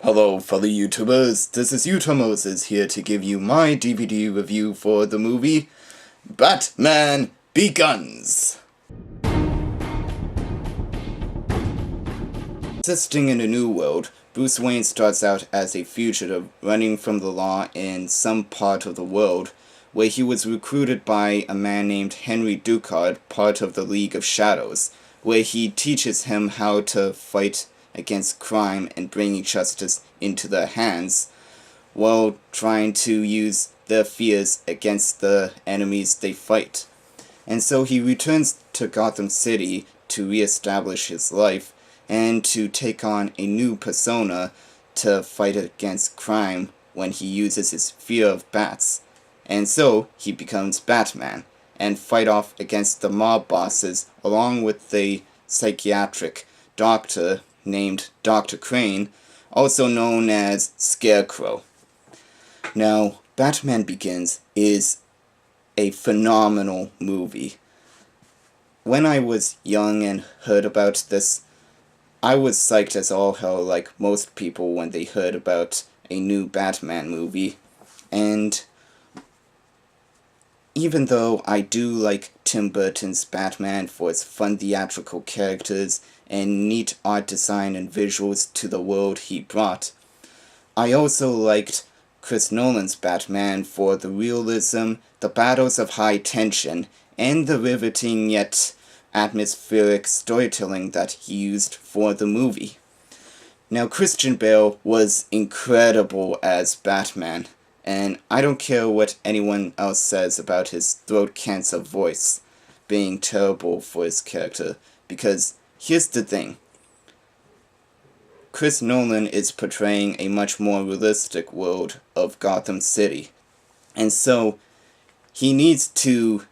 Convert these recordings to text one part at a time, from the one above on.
Hello fellow YouTubers, this is Utah Moses here to give you my DVD review for the movie Batman Begins. Existing in a new world, Bruce Wayne starts out as a fugitive running from the law in some part of the world where he was recruited by a man named Henry Ducard, part of the League of Shadows, where he teaches him how to fight against crime and bringing justice into their hands, while trying to use their fears against the enemies they fight. And so he returns to Gotham City to re-establish his life, and to take on a new persona to fight against crime when he uses his fear of bats. And so he becomes Batman, and fight off against the mob bosses along with the psychiatric doctor named Dr. Crane, also known as Scarecrow. Now, Batman Begins is a phenomenal movie. When I was young and heard about this, I was psyched as all hell, like most people when they heard about a new Batman movie. And even though I do like Tim Burton's Batman for its fun theatrical characters and neat art design and visuals to the world he brought, I also liked Chris Nolan's Batman for the realism, the battles of high tension, and the riveting yet atmospheric storytelling that he used for the movie. Now, Christian Bale was incredible as Batman, and I don't care what anyone else says about his throat cancer voice being terrible for his character, because here's the thing. Chris Nolan is portraying a much more realistic world of Gotham City, and so he needs to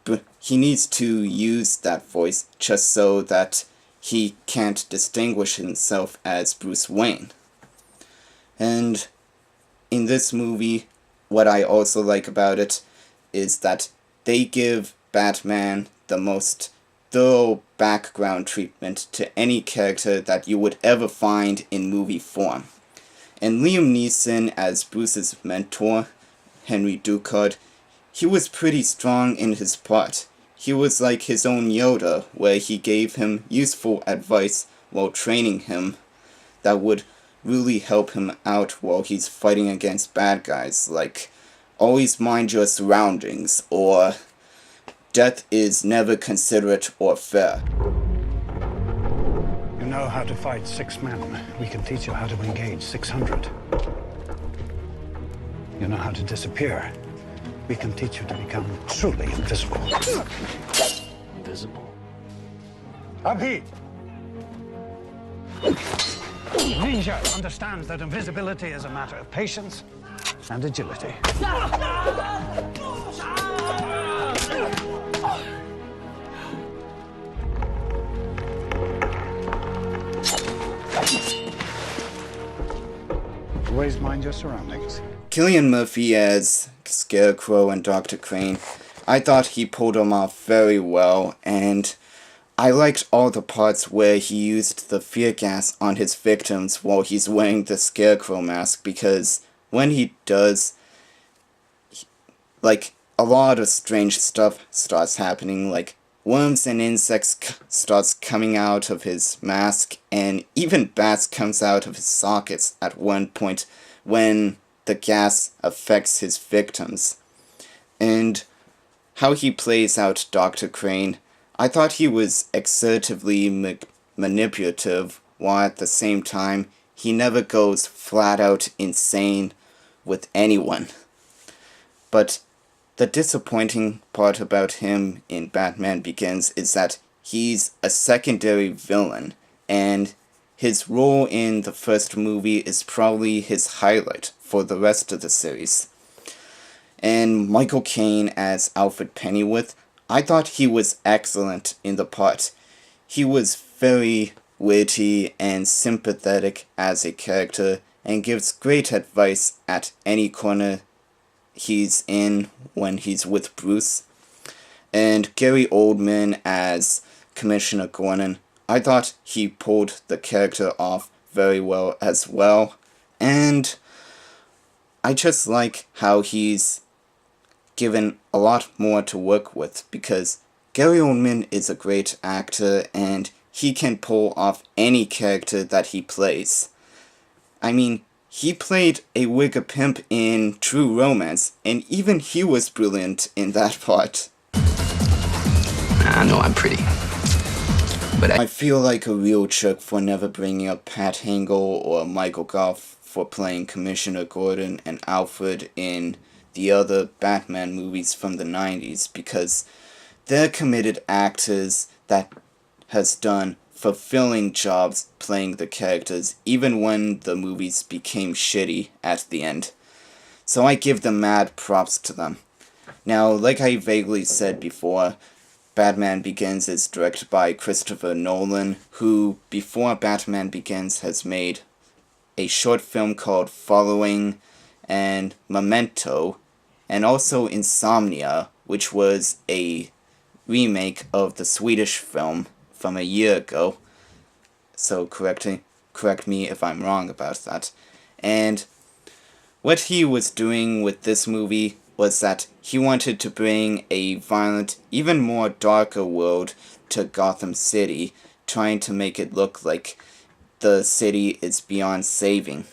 use that voice just so that he can't distinguish himself as Bruce Wayne. And in this movie, what I also like about it is that they give Batman the most thorough background treatment to any character that you would ever find in movie form. And Liam Neeson as Bruce's mentor, Henry Ducard, he was pretty strong in his part. He was like his own Yoda, where he gave him useful advice while training him that would really help him out while he's fighting against bad guys, like always mind your surroundings, or death is never considerate or fair. You know how to fight 6 men. We can teach you how to engage 600. You know how to disappear. We can teach you to become truly invisible. Invisible? Abhi! Ninja understands that invisibility is a matter of patience and agility. Always mind your surroundings. Cillian Murphy as Scarecrow and Dr. Crane, I thought he pulled them off very well, and I liked all the parts where he used the fear gas on his victims while he's wearing the Scarecrow mask, because when he does, like, a lot of strange stuff starts happening, like worms and insects starts coming out of his mask, and even bats comes out of his sockets at one point when the gas affects his victims. And how he plays out Dr. Crane, I thought he was excessively manipulative, while at the same time, he never goes flat out insane with anyone. But the disappointing part about him in Batman Begins is that he's a secondary villain, and his role in the first movie is probably his highlight for the rest of the series. And Michael Caine as Alfred Pennyworth, I thought he was excellent in the part. He was very witty and sympathetic as a character, and gives great advice at any corner he's in when he's with Bruce. And Gary Oldman as Commissioner Gordon, I thought he pulled the character off very well as well. And I just like how he's given a lot more to work with, because Gary Oldman is a great actor and he can pull off any character that he plays. I mean, he played a wigger pimp in True Romance, and even he was brilliant in that part. I know I'm pretty, but I feel like a real jerk for never bringing up Pat Hingle or Michael Goff for playing Commissioner Gordon and Alfred in the other Batman movies from the 90s, because they're committed actors that has done fulfilling jobs playing the characters even when the movies became shitty at the end. So I give them mad props to them. Now, like I vaguely said before, Batman Begins is directed by Christopher Nolan, who, before Batman Begins, has made a short film called Following and Memento, and also Insomnia, which was a remake of the Swedish film from a year ago. So correct me if I'm wrong about that. And what he was doing with this movie was that he wanted to bring a violent, even more darker world to Gotham City, trying to make it look like the city is beyond saving.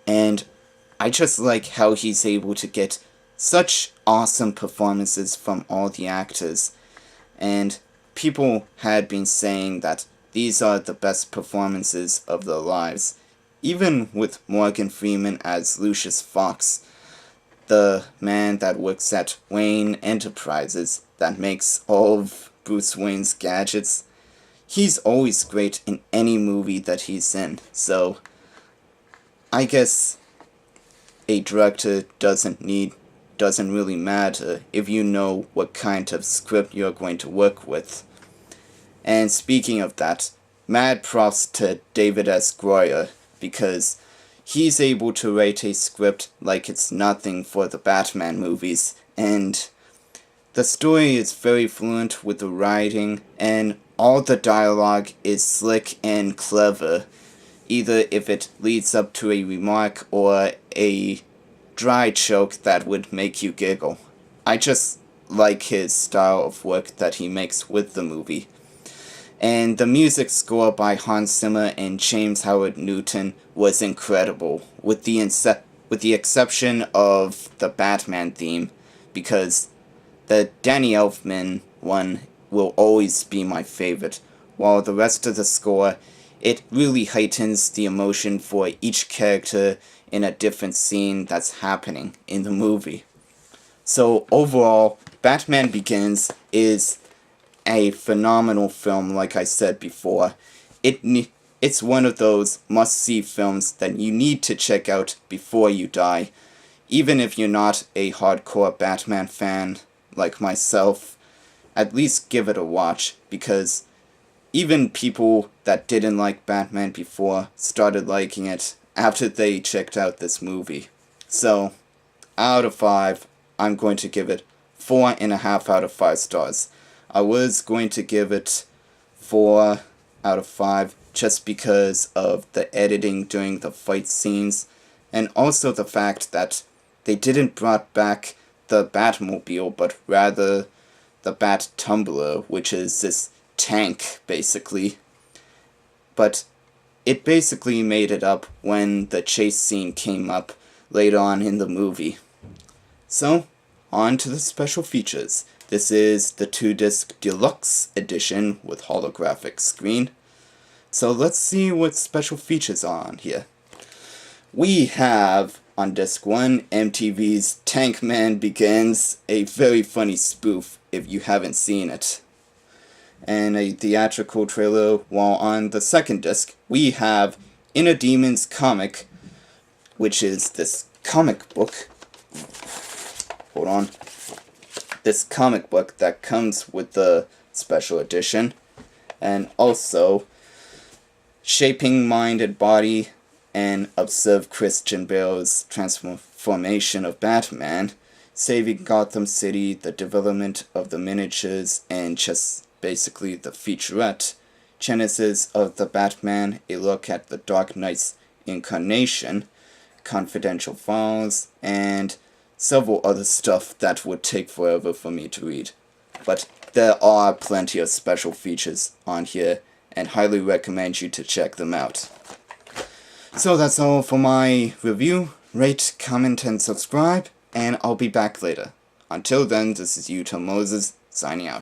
And I just like how he's able to get such awesome performances from all the actors. And people had been saying that these are the best performances of their lives. Even with Morgan Freeman as Lucius Fox, the man that works at Wayne Enterprises that makes all of Bruce Wayne's gadgets. He's always great in any movie that he's in, so I guess a director doesn't really matter if you know what kind of script you're going to work with. And speaking of that, mad props to David S. Goyer, because he's able to write a script like it's nothing for the Batman movies, and the story is very fluent with the writing, and all the dialogue is slick and clever, either if it leads up to a remark or a dry joke that would make you giggle. I just like his style of work that he makes with the movie. And the music score by Hans Zimmer and James Howard Newton was incredible, with the exception of the Batman theme, because the Danny Elfman one will always be my favorite, while the rest of the score, it really heightens the emotion for each character in a different scene that's happening in the movie. So overall, Batman Begins is a phenomenal film, like I said before. It's one of those must-see films that you need to check out before you die. Even if you're not a hardcore Batman fan like myself, at least give it a watch, because even people that didn't like Batman before started liking it after they checked out this movie. So, out of 5, I'm going to give it 4.5 out of 5 stars. I was going to give it 4 out of 5 just because of the editing during the fight scenes, and also the fact that they didn't brought back the Batmobile, but rather the Bat Tumbler, which is this tank, basically. But it basically made it up when the chase scene came up later on in the movie. So, on to the special features. This is the 2-disc deluxe edition with holographic screen. So let's see what special features are on here. We have, on disc 1, MTV's Tankman Begins, a very funny spoof if you haven't seen it, and a theatrical trailer, while on the second disc, we have Inner Demons Comic, which is this comic book. Hold on. This comic book that comes with the special edition, and also Shaping Mind and Body, and Observe Christian Bale's transformation of Batman, Saving Gotham City, the development of the miniatures, and just basically the featurette, Genesis of the Batman, a look at the Dark Knight's incarnation, confidential files, and several other stuff that would take forever for me to read. But there are plenty of special features on here, and highly recommend you to check them out. So that's all for my review. Rate, comment, and subscribe, and I'll be back later. Until then, this is Utah Moses, signing out.